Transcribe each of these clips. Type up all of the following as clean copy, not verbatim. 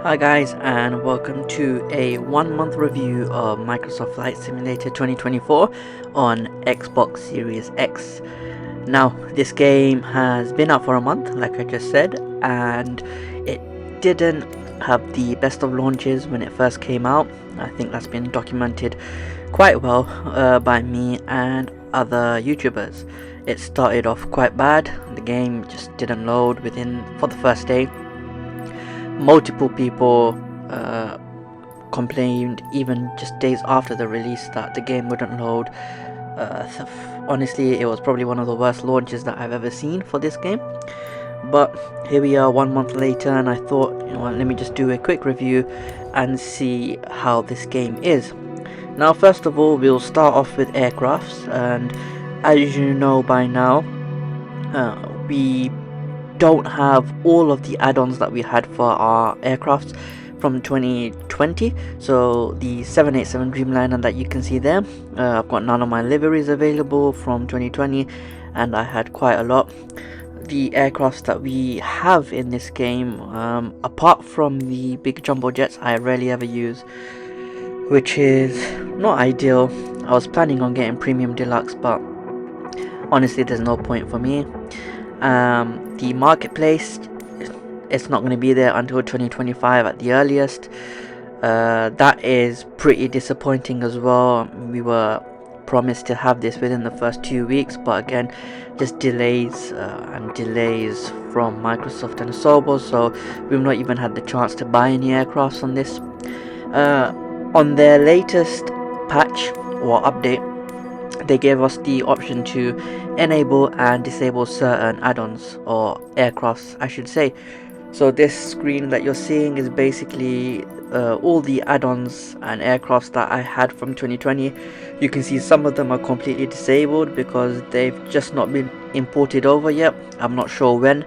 Hi guys, and welcome to a 1 month review of Microsoft Flight Simulator 2024 on Xbox Series X. Now, this game has been out for a month, like I just said, and it didn't have the best of launches when it first came out. I think that's been documented quite well by me and other YouTubers. It started off quite bad. The game just didn't load for the first day. Multiple people complained even just days after the release that the game wouldn't load. Honestly, it was probably one of the worst launches that I've ever seen for this game. But here we are 1 month later, and I thought, you know what, let me just do a quick review and see how this game is. Now, first of all, we'll start off with aircrafts, and as you know by now, we don't have all of the add-ons that we had for our aircrafts from 2020. So the 787 Dreamliner that you can see there, I've got none of my liveries available from 2020, and I had quite a lot. The aircrafts that we have in this game, apart from the big jumbo jets, I rarely ever use, which is not ideal. I was planning on getting premium deluxe, but honestly there's no point for me. The marketplace, it's not going to be there until 2025 at the earliest. That is pretty disappointing as well. We were promised to have this within the first 2 weeks, but again, just delays and delays from Microsoft and Asobo, so we've not even had the chance to buy any aircrafts on this. On their latest patch or update, they gave us the option to enable and disable certain add-ons, or aircrafts I should say. So this screen that you're seeing is basically all the add-ons and aircrafts that I had from 2020. You can see some of them are completely disabled because they've just not been imported over yet. I'm not sure when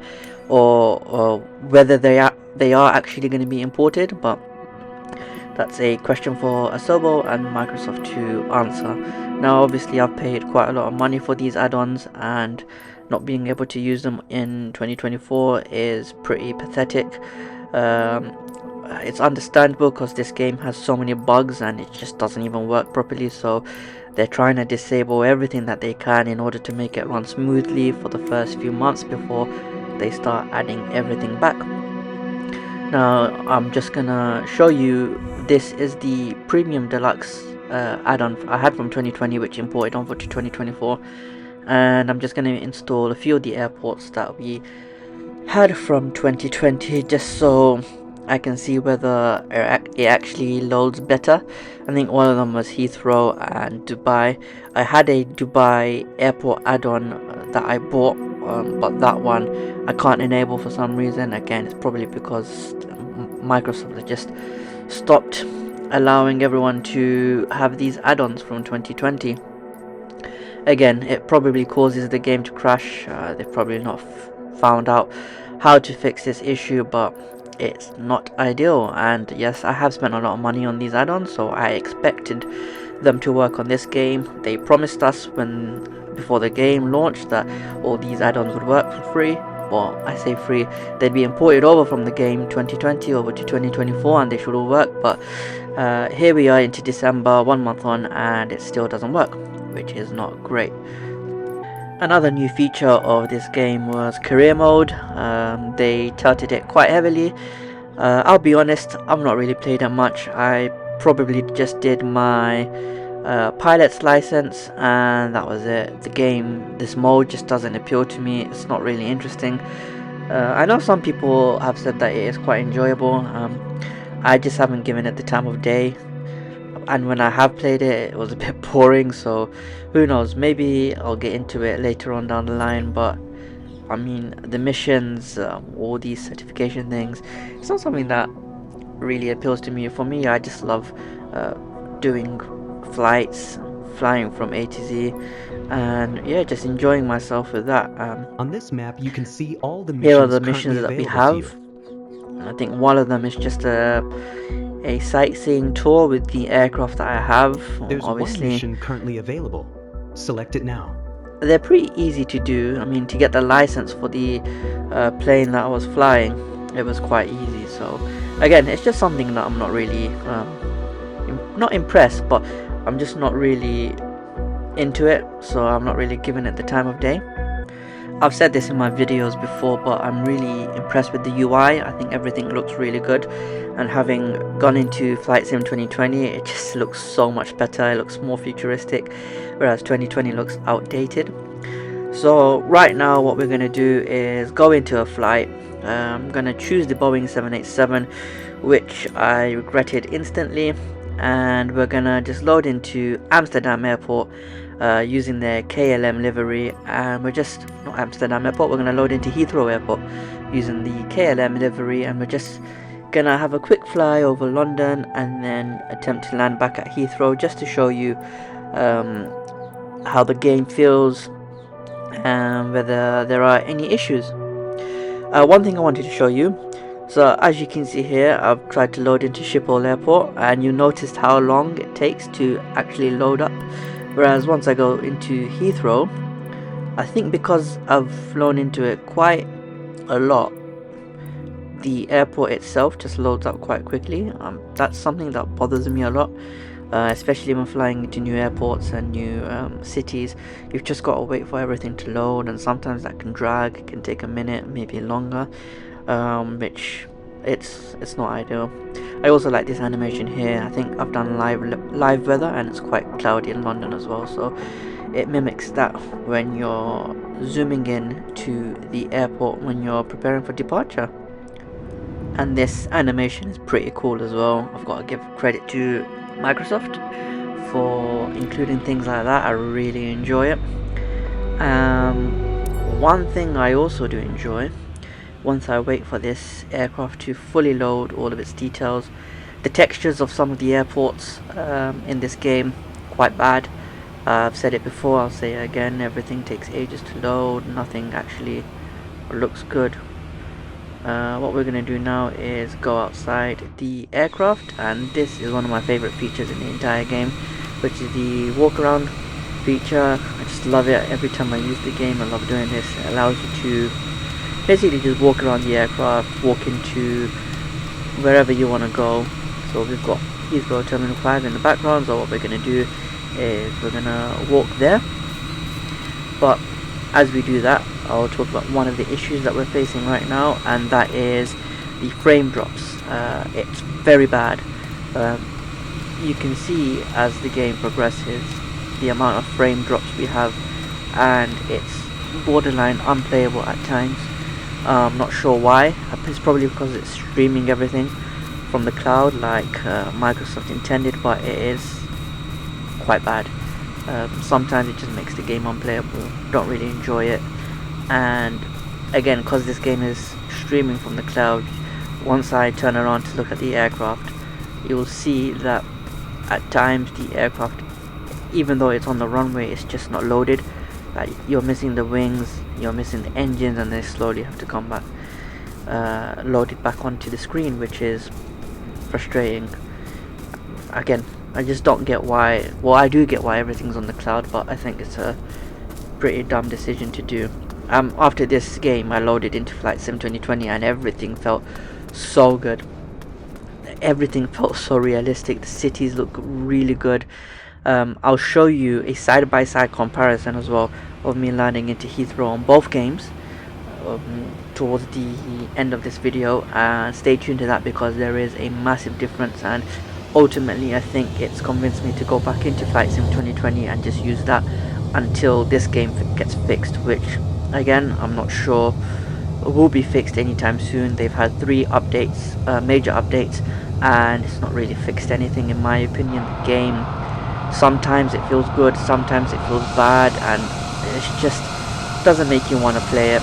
or whether they are actually going to be imported, but that's a question for Asobo and Microsoft to answer. Now, obviously, I've paid quite a lot of money for these add-ons, and not being able to use them in 2024 is pretty pathetic. It's understandable because this game has so many bugs and it just doesn't even work properly, so they're trying to disable everything that they can in order to make it run smoothly for the first few months before they start adding everything back. Now, I'm just gonna show you, this is the premium deluxe add-on I had from 2020, which imported over to 2024, and I'm just gonna install a few of the airports that we had from 2020 just so I can see whether it actually loads better. I think one of them was Heathrow and Dubai. I had a Dubai airport add-on that I bought, but that one I can't enable for some reason. Again, it's probably because Microsoft has just stopped allowing everyone to have these add-ons from 2020. Again, it probably causes the game to crash. They've probably not found out how to fix this issue, but it's not ideal. And yes, I have spent a lot of money on these add-ons, so I expected them to work on this game. They promised us before the game launched that all these add-ons would work for free. Well, I say free, they'd be imported over from the game 2020 over to 2024 and they should all work, but here we are into December, 1 month on, and it still doesn't work, which is not great. Another new feature of this game was career mode. They touted it quite heavily. I'll be honest, I've not really played it much. I probably just did my pilot's license and that was it. This mode just doesn't appeal to me. It's not really interesting. I know some people have said that it is quite enjoyable. I just haven't given it the time of day, and when I have played it, it was a bit boring, so who knows, maybe I'll get into it later on down the line. But I mean, the missions, all these certification things, it's not something that really appeals to me. For me, I just love doing flights, flying from A to Z, and yeah, just enjoying myself with that. On this map, you can see all the missions. Here are the missions that we have. I think one of them is just a sightseeing tour with the aircraft that I have. There's obviously one mission currently available. Select it now. They're pretty easy to do. I mean, to get the license for the plane that I was flying, it was quite easy. So Again, it's just something that I'm not really not impressed, but I'm just not really into it, so I'm not really giving it the time of day. I've said this in my videos before, but I'm really impressed with the UI. I think everything looks really good, and having gone into Flight Sim 2020, it just looks so much better. It looks more futuristic, whereas 2020 looks outdated. So right now what we're going to do is go into a flight. I'm going to choose the Boeing 787, which I regretted instantly, and we're going to just load into Amsterdam Airport using their KLM livery, and we're just not Amsterdam Airport, we're going to load into Heathrow Airport using the KLM livery, and we're just going to have a quick fly over London and then attempt to land back at Heathrow just to show you how the game feels and whether there are any issues. One thing I wanted to show you, so as you can see here, I've tried to load into Schiphol Airport, and you noticed how long it takes to actually load up, whereas once I go into Heathrow, I think because I've flown into it quite a lot, the airport itself just loads up quite quickly. That's something that bothers me a lot. Especially when flying into new airports and new cities, you've just got to wait for everything to load, and sometimes that can drag. It can take a minute, maybe longer, which it's not ideal. I also like this animation here. I think I've done live weather, and it's quite cloudy in London as well, so it mimics that when you're zooming in to the airport when you're preparing for departure. And this animation is pretty cool as well. I've got to give credit to Microsoft for including things like that. I really enjoy it. One thing I also do enjoy, once I wait for this aircraft to fully load all of its details, the textures of some of the airports in this game, quite bad. I've said it before, I'll say it again, everything takes ages to load, nothing actually looks good. What we're going to do now is go outside the aircraft, and this is one of my favorite features in the entire game, which is the walk around feature. I just love it. Every time I use the game, I love doing this. It allows you to basically just walk around the aircraft, walk into wherever you want to go. So we've got Heathrow Terminal 5 in the background, so what we're going to do is we're going to walk there. But as we do that, I'll talk about one of the issues that we're facing right now, and that is the frame drops. It's very bad. You can see as the game progresses the amount of frame drops we have, and it's borderline unplayable at times. I'm not sure why. It's probably because it's streaming everything from the cloud like Microsoft intended, but it is quite bad. Sometimes it just makes the game unplayable. Don't really enjoy it. And again, because this game is streaming from the cloud, once I turn around to look at the aircraft, you will see that at times the aircraft, even though it's on the runway, it's just not loaded. Like, you're missing the wings, you're missing the engines, and they slowly have to come back loaded back onto the screen, which is frustrating. Again, I just don't get why. Well, I do get why everything's on the cloud, but I think it's a pretty dumb decision to do. After this game, I loaded into Flight Sim 2020, and everything felt so good. Everything felt so realistic. The cities look really good. I'll show you a side-by-side comparison as well of me landing into Heathrow on both games towards the end of this video. Stay tuned to that, because there is a massive difference, and ultimately I think it's convinced me to go back into Flight Sim 2020 and just use that until this game gets fixed, which again I'm not sure will be fixed anytime soon. They've had 3 updates, major updates, and it's not really fixed anything in my opinion. The game, sometimes it feels good, sometimes it feels bad, and it just doesn't make you want to play it.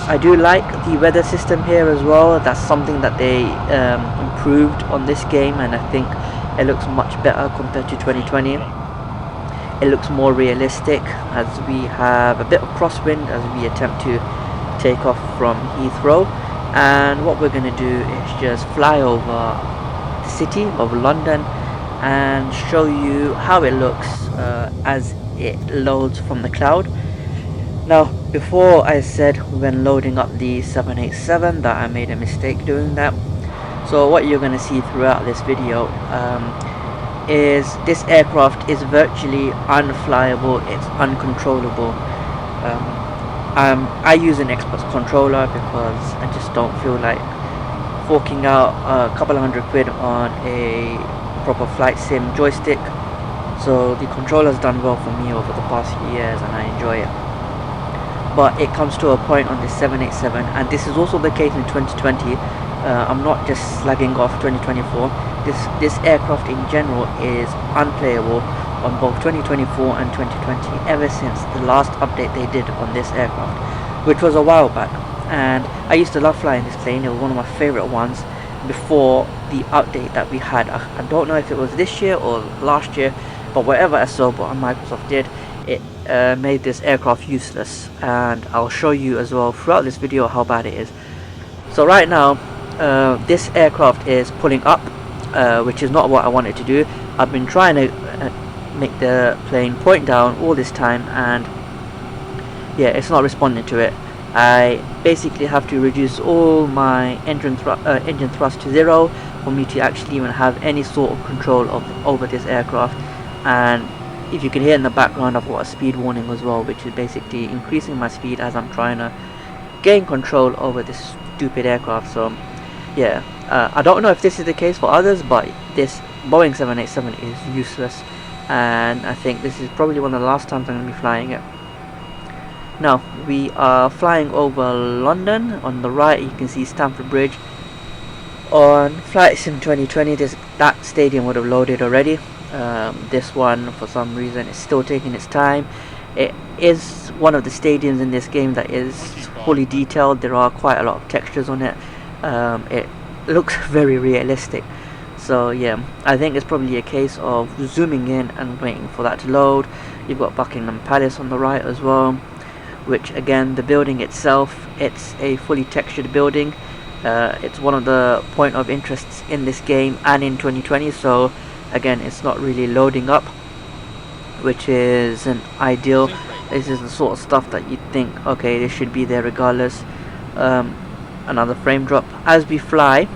I do like the weather system here as well. That's something that they improved on this game, and I think it looks much better compared to 2020. It looks more realistic as we have a bit of crosswind as we attempt to take off from Heathrow. And what we're going to do is just fly over the city of London and show you how it looks as it loads from the cloud. Now, before I said when loading up the 787 that I made a mistake doing that. So what you're going to see throughout this video is this aircraft is virtually unflyable, it's uncontrollable. I use an Xbox controller because I just don't feel like forking out a couple of £100 on a proper flight sim joystick. So the controller's done well for me over the past few years and I enjoy it. But it comes to a point on the 787, and this is also the case in 2020. I'm not just slagging off 2024. This aircraft in general is unplayable on both 2024 and 2020 ever since the last update they did on this aircraft, which was a while back. And I used to love flying this plane. It was one of my favorite ones before the update that we had. I don't know if it was this year or last year, but whatever SO button Microsoft did, it made this aircraft useless, and I'll show you as well throughout this video how bad it is. So right now this aircraft is pulling up, which is not what I wanted to do. I've been trying to make the plane point down all this time, and yeah, it's not responding to it. I basically have to reduce all my engine thrust to 0 for me to actually even have any sort of control over this aircraft. And if you can hear in the background, I've got a speed warning as well, which is basically increasing my speed as I'm trying to gain control over this stupid aircraft. So yeah, I don't know if this is the case for others, but this Boeing 787 is useless, and I think this is probably one of the last times I'm going to be flying it. Now we are flying over London. On the right you can see Stamford Bridge. On Flight Sim 2020 that stadium would have loaded already. This one for some reason is still taking its time. It is one of the stadiums in this game that is fully detailed. There are quite a lot of textures on it. It looks very realistic. So yeah, I think it's probably a case of zooming in and waiting for that to load. You've got Buckingham Palace on the right as well, which again, the building itself, it's a fully textured building. It's one of the point of interests in this game and in 2020, so again, it's not really loading up, which isn't ideal. This is the sort of stuff that you'd think, okay, this should be there regardless. Another frame drop. As we fly,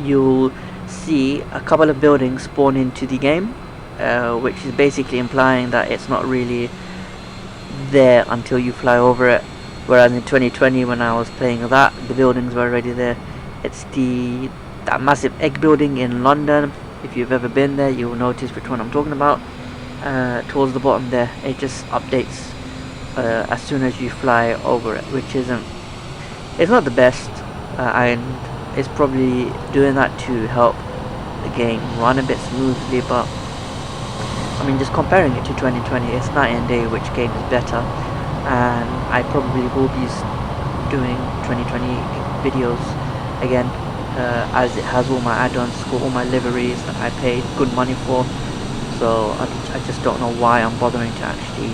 you'll see a couple of buildings spawn into the game, which is basically implying that it's not really there until you fly over it. Whereas in 2020, when I was playing that, the buildings were already there. It's that massive egg building in London. If you've ever been there, you'll notice which one I'm talking about. Towards the bottom there, it just updates as soon as you fly over it, which it's not the best, and it's probably doing that to help the game run a bit smoothly. But I mean, just comparing it to 2020, it's night and day which game is better, and I probably will be doing 2020 videos again, as it has all my add-ons, all my liveries that I paid good money for. So I just don't know why I'm bothering to actually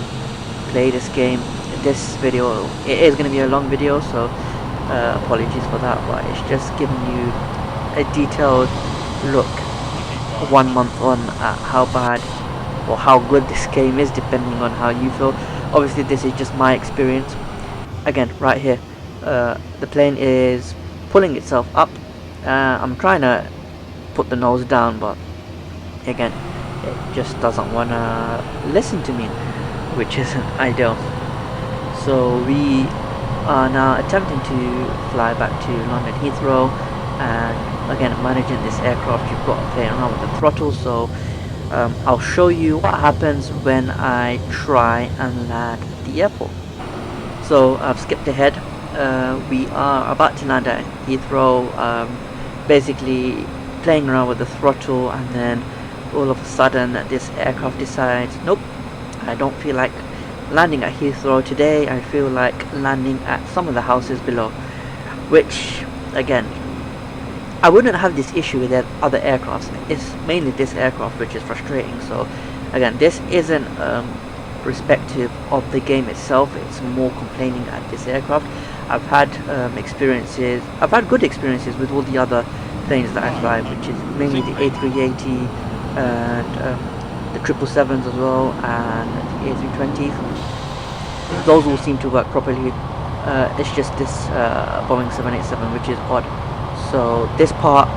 play this game. This video, it is going to be a long video, so apologies for that, but it's just giving you a detailed look 1 month on at how bad or how good this game is, depending on how you feel. Obviously this is just my experience. Again, right here, the plane is pulling itself up. I'm trying to put the nose down, but again, it just doesn't want to listen to me, which isn't ideal. So we are now attempting to fly back to London Heathrow, and again, managing this aircraft, you've got to play around with the throttle. So I'll show you what happens when I try and land at the airport. So I've skipped ahead. We are about to land at Heathrow, basically playing around with the throttle, and then all of a sudden this aircraft decides, nope, I don't feel like landing at Heathrow today. I feel like landing at some of the houses below, which again, I wouldn't have this issue with other aircrafts. It's mainly this aircraft which is frustrating. So again, this isn't respective of the game itself, it's more complaining at this aircraft. I've had good experiences with all the other planes that I fly, which is mainly the A380 and the 777s as well, and the A320s. Those all seem to work properly. It's just this Boeing 787 which is odd. So this part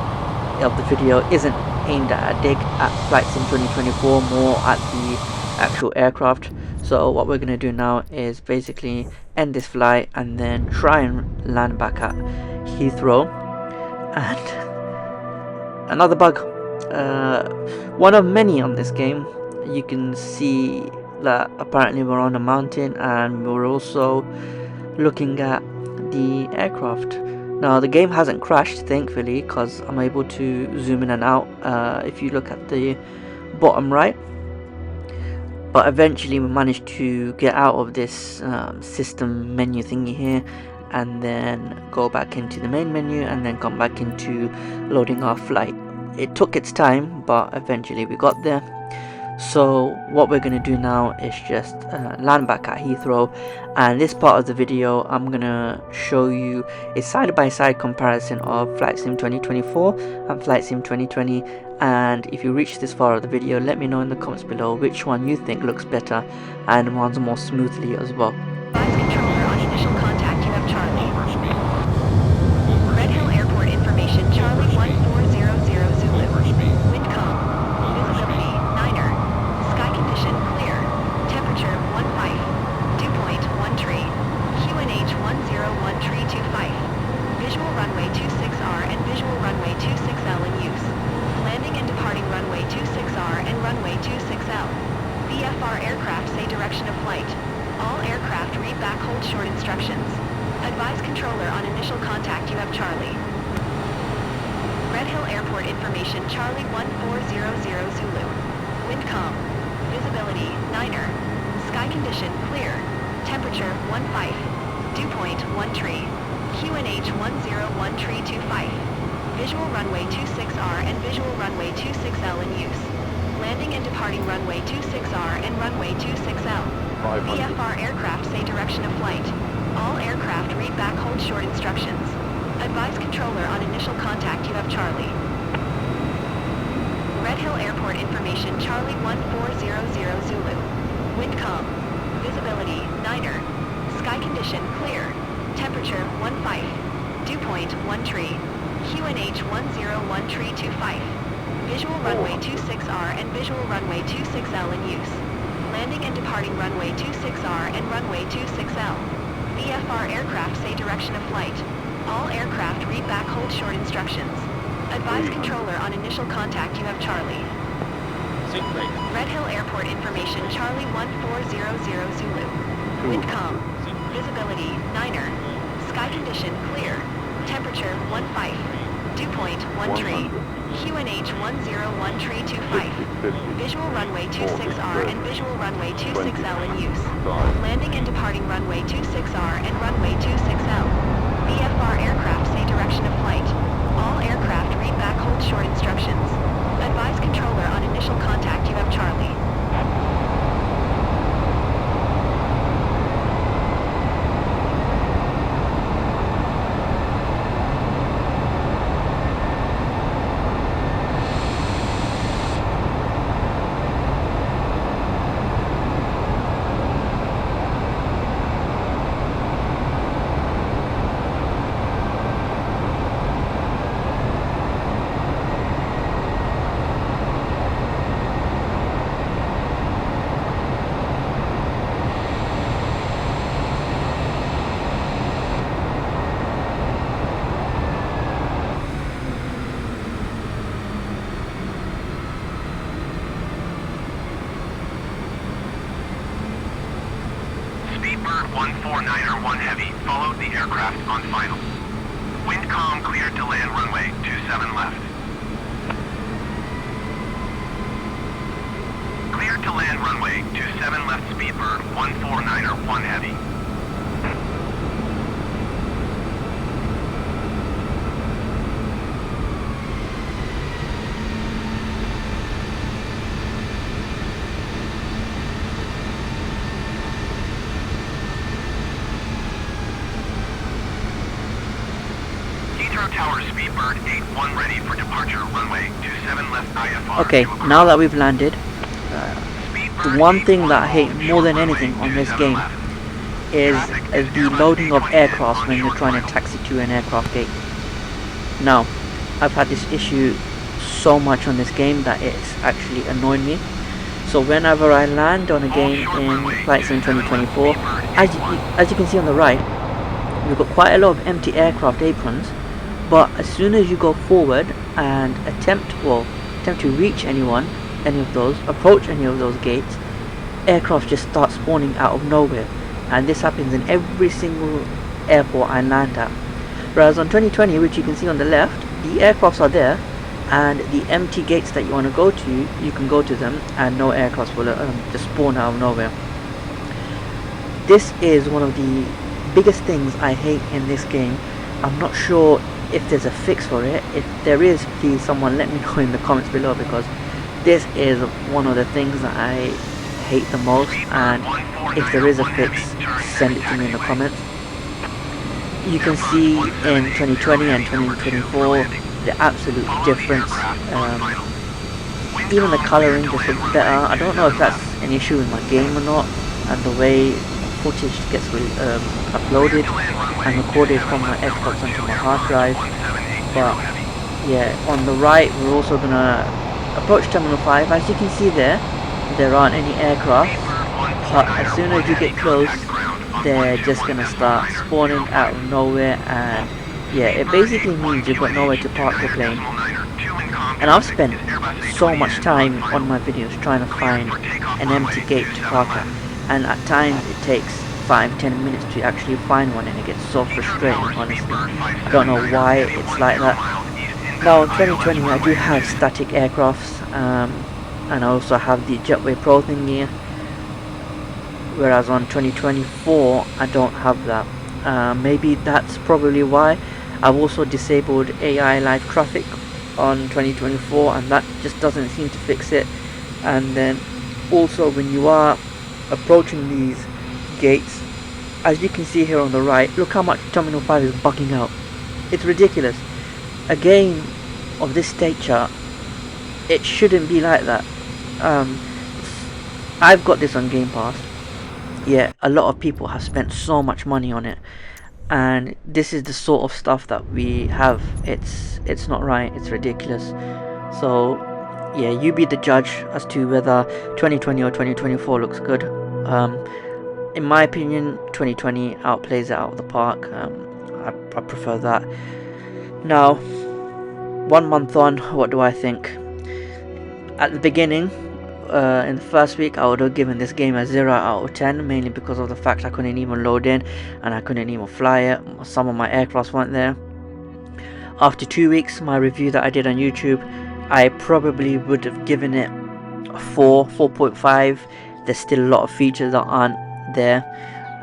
of the video isn't aimed at a dig at Flight Sim 2024, more at the actual aircraft. So what we're going to do now is basically end this flight and then try and land back at Heathrow. And another bug, one of many on this game. You can see that apparently we're on a mountain and we're also looking at the aircraft. Now the game hasn't crashed, thankfully, because I'm able to zoom in and out if you look at the bottom right. But eventually we managed to get out of this system menu thingy here, and then go back into the main menu and then come back into loading our flight. It took its time, but eventually we got there. So what we're going to do now is just land back at Heathrow, and this part of the video I'm going to show you a side-by-side comparison of Flight Sim 2024 and Flight Sim 2020. And if you reach this far of the video, let me know in the comments below which one you think looks better and runs more smoothly as well. Controller on initial contact, you have Charlie. Red Hill Airport information, Charlie 1400 Zulu. Wind calm. Visibility, 9er. Sky condition, clear. Temperature, 15. Dew point, 1 tree. QNH 101 tree 25. Visual runway 26R and visual runway 26L in use. Landing and departing runway 26R and runway 26L. VFR aircraft say direction of flight. All aircraft read back hold short instructions. Advise controller on initial contact, you have Charlie. Red Hill Airport information, Charlie 1400 Zulu. Wind calm. Visibility, 9er. Sky condition, clear. Temperature, 15. Dew point, 1 tree. QNH 101 tree 25. Visual runway 26R and visual runway 26L in use. Landing and departing runway 26R and runway 26L. VFR aircraft say direction of flight. All aircraft read back hold short instructions. Advise controller on initial contact, you have Charlie. Red Hill Airport information, Charlie 1400 Zulu. Wind calm. Visibility, 9er. Sky condition, clear. Temperature, 15. Dew point, 1 tree. QNH 101 tree 25. Visual runway 26R and visual runway 26L in use. Landing and departing runway 26R and runway 26L. VFR aircraft say direction of flight. All aircraft read back hold short instructions. Advise controller on initial contact, you have Charlie. Red Hill Airport information, Charlie 1400 Zulu. Wind calm. Visibility, 9er. Sky condition, clear. Temperature, 15. Dew point, 1 tree. QNH 101 tree 25. Visual runway 26R and visual runway 26L in use. Landing and departing runway 26R and runway 26L. VFR aircraft say direction of flight. All aircraft read back hold short instructions. Advise controller on initial contact, you have Charlie. Speedbird 149er 1 Heavy followed the aircraft on final. Wind calm, cleared to land runway 27 left. Cleared to land runway 27 left, Speedbird 149er 1 Heavy. Tower, Speedbird 81 ready for departure, runway 27 left IFR. Okay, now that we've landed, the one thing that I hate more than anything on this game is the loading of aircraft when you're trying to taxi to an aircraft gate. Now, I've had this issue so much on this game that it's actually annoyed me. So whenever I land on a game in Flight Sim 2024, as you can see on the right, you've got quite a lot of empty aircraft aprons, but as soon as you go forward and attempt to reach approach any of those gates, aircraft just start spawning out of nowhere, and this happens in every single airport I land at. Whereas on 2020, which you can see on the left, the aircrafts are there, and the empty gates that you want to go to, you can go to them and no aircrafts will just spawn out of nowhere. This is one of the biggest things I hate in this game. I'm not sure if there's a fix for it. If there is, please someone let me know in the comments below, because this is one of the things that I hate the most, and if there is a fix, send it to me in the comments. You can see in 2020 and 2024 the absolute difference. Even the colouring just looks better. I don't know if that's an issue with my game or not, and the way footage gets uploaded and recorded from my Xbox onto my hard drive. But yeah, on the right we're also gonna approach Terminal 5. As you can see there aren't any aircraft, but as soon as you get close, they're just gonna start spawning out of nowhere, and yeah, it basically means you've got nowhere to park your plane. And I've spent so much time on my videos trying to find an empty gate to park at, and at times it takes 5-10 minutes to actually find one, and it gets so frustrating, honestly. I don't know why it's like that. Now in 2020 I do have static aircrafts, and I also have the Jetway Pro thingy, whereas on 2024 I don't have that. Maybe that's probably why. I've also disabled AI live traffic on 2024, and that just doesn't seem to fix it. And then also when you are approaching these gates, as you can see here on the right, look how much Terminal 5 is bugging out. It's ridiculous. A game of this stature, it shouldn't be like that. I've got this on Game Pass. Yeah, a lot of people have spent so much money on it, and this is the sort of stuff that we have. It's not right, it's ridiculous. So yeah, you be the judge as to whether 2020 or 2024 looks good. In my opinion, 2020 outplays it out of the park. I prefer that. Now, 1 month on, what do I think? At the beginning, in the first week, I would have given this game a 0 out of 10, mainly because of the fact I couldn't even load in and I couldn't even fly it. Some of my aircrafts weren't there. After 2 weeks, my review that I did on YouTube, I probably would have given it a 4.5. There's still a lot of features that aren't there.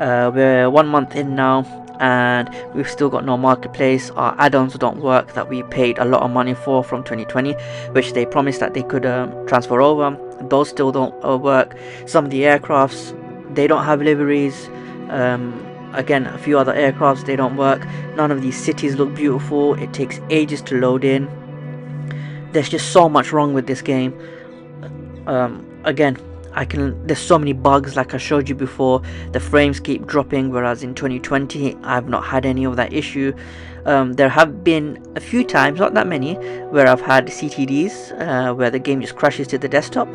We're 1 month in now, and we've still got no marketplace. Our add-ons don't work that we paid a lot of money for from 2020, which they promised that they could transfer over. Those still don't work. Some of the aircrafts, they don't have liveries. Again, a few other aircrafts, they don't work. None of these cities look beautiful. It takes ages to load in. There's just so much wrong with this game. Again, there's so many bugs, like I showed you before. The frames keep dropping, whereas in 2020 I've not had any of that issue. There have been a few times, not that many, where I've had CTDs, where the game just crashes to the desktop,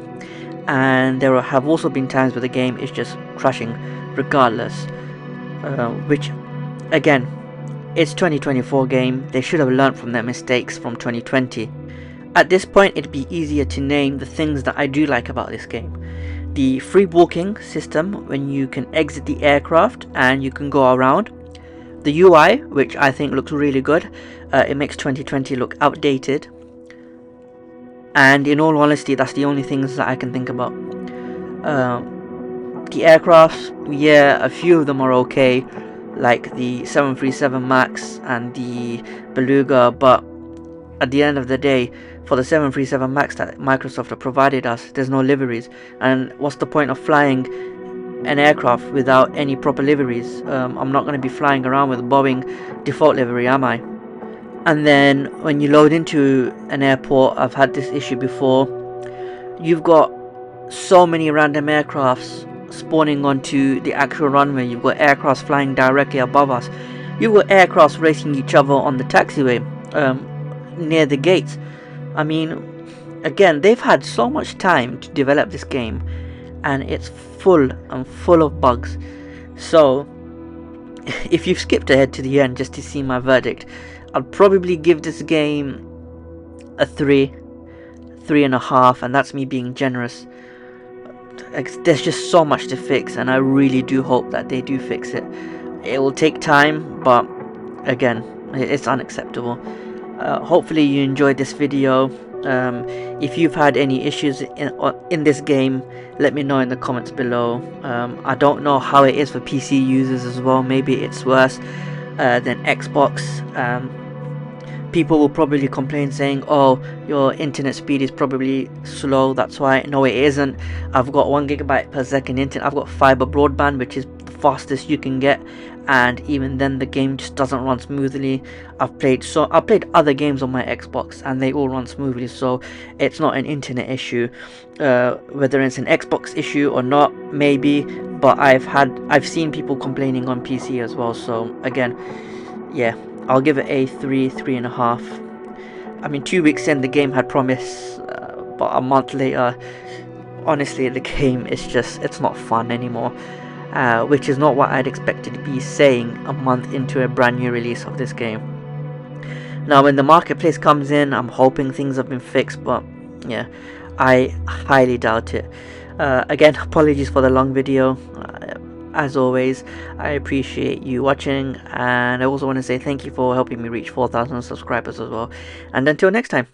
and there have also been times where the game is just crashing regardless, which again, it's 2024 game. They should have learned from their mistakes from 2020. At this point, it'd be easier to name the things that I do like about this game. The free walking system, when you can exit the aircraft and you can go around. The UI, which I think looks really good. It makes 2020 look outdated. And in all honesty, that's the only things that I can think about. The aircrafts, yeah, a few of them are okay, like the 737 MAX and the Beluga, but at the end of the day, for the 737 MAX that Microsoft have provided us, there's no liveries, and what's the point of flying an aircraft without any proper liveries? I'm not going to be flying around with a Boeing default livery, am I? And then when you load into an airport, I've had this issue before, you've got so many random aircrafts spawning onto the actual runway. You've got aircrafts flying directly above us. You've got aircrafts racing each other on the taxiway near the gates. I mean, again, they've had so much time to develop this game, and it's full and full of bugs. So if you've skipped ahead to the end just to see my verdict, I'll probably give this game a 3.5, and that's me being generous. There's just so much to fix, and I really do hope that they do fix it. It will take time, but again, it's unacceptable. Hopefully you enjoyed this video. If you've had any issues in this game, let me know in the comments below. I don't know how it is for PC users as well. Maybe it's worse than Xbox. People will probably complain saying, oh, your internet speed is probably slow, that's why. No, it isn't. I've got 1 GB per second internet. I've got fiber broadband, which is the fastest you can get, and even then the game just doesn't run smoothly. I've played other games on my Xbox and they all run smoothly, so it's not an internet issue. Whether it's an Xbox issue or not, maybe, but I've seen people complaining on PC as well. So again, yeah, I'll give it a 3.5. I mean, 2 weeks in, the game had promise, but a month later, honestly, the game is it's not fun anymore. Which is not what I'd expected to be saying a month into a brand new release of this game. Now, when the marketplace comes in, I'm hoping things have been fixed, but yeah, I highly doubt it. Again, apologies for the long video. As always, I appreciate you watching, and I also want to say thank you for helping me reach 4,000 subscribers as well. And until next time.